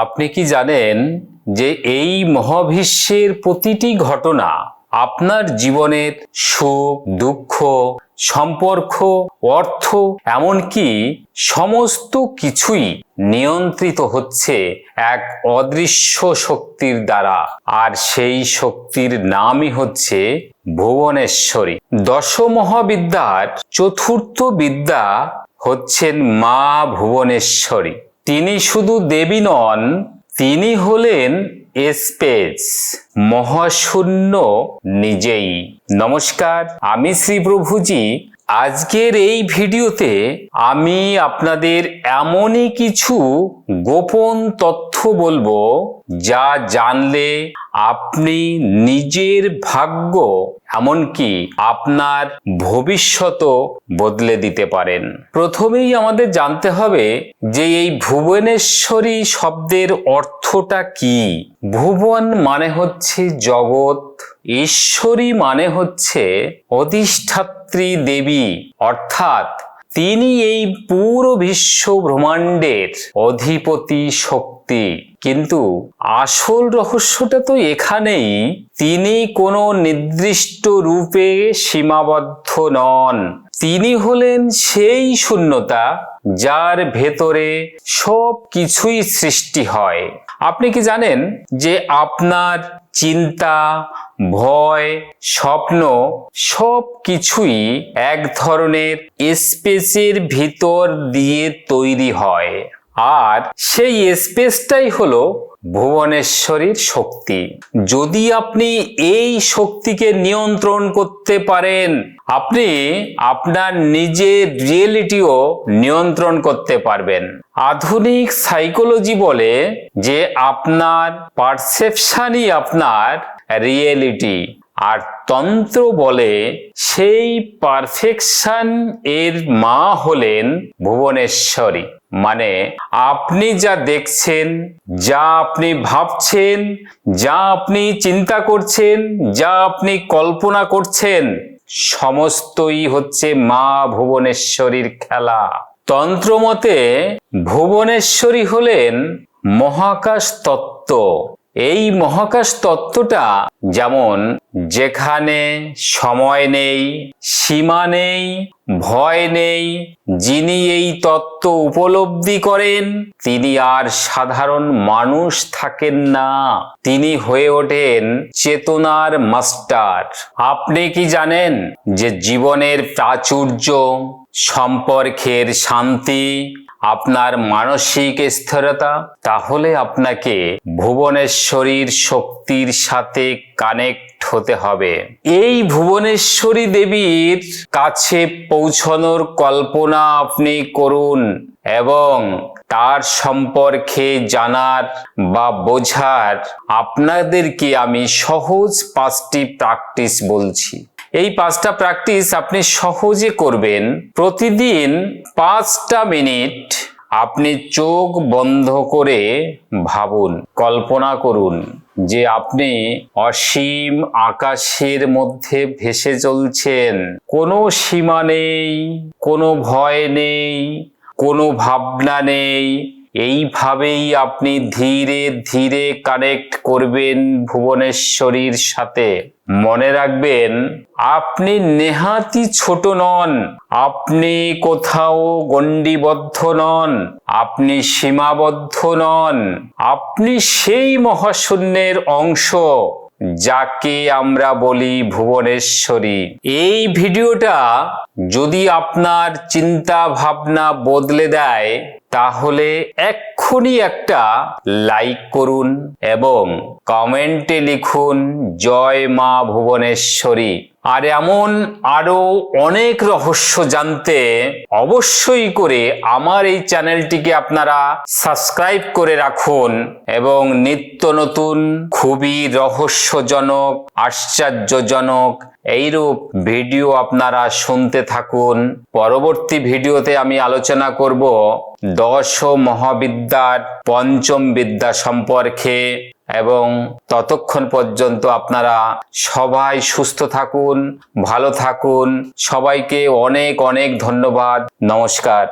আপনি কি জানেন যে এই মহাবিশ্বের প্রতিটি ঘটনা আপনার জীবনের সুখ, দুঃখ, সম্পর্ক, অর্থ এমনকি সমস্ত কিছুই নিয়ন্ত্রিত হচ্ছে এক অদৃশ্য শক্তির দ্বারা, আর সেই শক্তির নামই হচ্ছে ভুবনেশ্বরী। দশমহাবিদ্যার চতুর্থ বিদ্যা হচ্ছেন মা ভুবনেশ্বরী। তিনি শুধু দেবী নন, তিনি হলেন স্পেস, মহাশূন্য নিজেই। নমস্কার, আমি শ্রী প্রভুজি। আজকের এই ভিডিওতে আমি আপনাদের এমনই কিছু গোপন তথ্য বলবো যা জানলে আপনি নিজের ভাগ্য এমনকি আপনার ভবিষ্যৎও বদলে দিতে পারেন। প্রথমেই আমাদের জানতে হবে যে এই ভুবনেশ্বরী শব্দের অর্থটা কি। ভুবন মানে হচ্ছে জগৎ, ঈশ্বরী মানে হচ্ছে অধিষ্ঠাত্রী দেবী, অর্থাৎ তিনি এই পুরো বিশ্ব ব্রহ্মাণ্ডের অধিপতি শক্তি। কিন্তু আসল রহস্যটা তো এখানেই, তিনি কোনো নির্দিষ্ট রূপে সীমাবদ্ধ নন। তিনি হলেন সেই শূন্যতা যার ভেতরে সব কিছুই সৃষ্টি হয়। আপনি কি জানেন যে আপনার চিন্তা, ভয়, স্বপ্ন সব কিছুই এক ধরনের স্পেসের ভিতর দিয়ে তৈরি হয়, আর সেই স্পেসটাই হলো ভুবনেশ্বরীর শক্তি। যদি আপনি এই শক্তিকে নিয়ন্ত্রণ করতে পারেন, আপনি আপনার নিজের রিয়েলিটিও নিয়ন্ত্রণ করতে পারবেন। আধুনিক সাইকোলজি বলে যে আপনার পারসেপশনই আপনার রিয়েলিটি, আর তন্ত্র বলে সেই পারফেকশন এর মা হলেন ভুবনেশ্বরী। মানে আপনি যা দেখছেন, যা আপনি ভাবছেন, যা আপনি চিন্তা করছেন, যা আপনি কল্পনা করছেন, সমস্তই হচ্ছে মা ভুবনেশ্বরীর খেলা। তন্ত্রমতে ভুবনেশ্বরী হলেন মহাকাশ তত্ত্ব। এই মহাকাশ তত্ত্বটা যেমন যেখানে সময় নেই, সীমা নেই, ভয় নেই, যিনি এই তত্ত্ব উপলব্ধি করেন তিনি আর সাধারণ মানুষ থাকেন না, তিনি হয়ে ওঠেন চেতনার মাস্টার। আপনি কি জানেন যে জীবনের প্রাচুর্য, সম্পর্কের শান্তি, আপনার মানসিক স্থিরতা, তাহলে আপনাকে ভুবনেশ্বরীর শক্তির সাথে কানেক্ট হতে হবে। এই ভুবনেশ্বরী দেবীর কাছে পৌঁছানোর কল্পনা আপনি করুন এবং তার সম্পর্কে জানার বা বোঝার আপনাদেরকে আমি সহজ 5টি প্র্যাকটিস বলছি। এই 5টা প্র্যাকটিস আপনি সহজে করবেন। প্রতিদিন 5টা মিনিট আপনি চোখ বন্ধ করে ভাবুন, কল্পনা করুন যে আপনি অসীম আকাশের মধ্যে ভেসে চলছেন। কোনো সীমা নেই, কোনো ভয় নেই, কোনো ভাবনা নেই। এইভাবেই আপনি ধীরে ধীরে কানেক্ট করবেন ভুবনেশ্বরীর সাথে। মনে রাখবেন, আপনি নেহাতি ছোট নন, আপনি কোথাও গণ্ডিবদ্ধ নন, আপনি সীমাবদ্ধ নন, আপনি সেই মহাশূন্যের অংশ যাকে আমরা বলি ভুবনেশ্বরী। এই ভিডিওটা যদি আপনার চিন্তা ভাবনা বদলে দেয়, তাহলে এক্ষুনি একটা লাইক করুন এবং কমেন্টে লিখুন জয় মা ভুবনেশ্বরী। আর এমন আরো অনেক রহস্য জানতে অবশ্যই করে আমার এই চ্যানেলটিকে আপনারা সাবস্ক্রাইব করে রাখুন এবং নিত্য নতুন, খুবই রহস্যজনক, আশ্চর্যজনক এইরূপ ভিডিও আপনারা শুনতে থাকুন। পরবর্তী ভিডিওতে আমি আলোচনা করব 10 মহাবিদ্যার 5ম বিদ্যা সম্পর্কে, এবং ততক্ষণ পর্যন্ত আপনারা সবাই সুস্থ থাকুন, ভালো থাকুন। সবাইকে অনেক অনেক ধন্যবাদ। নমস্কার।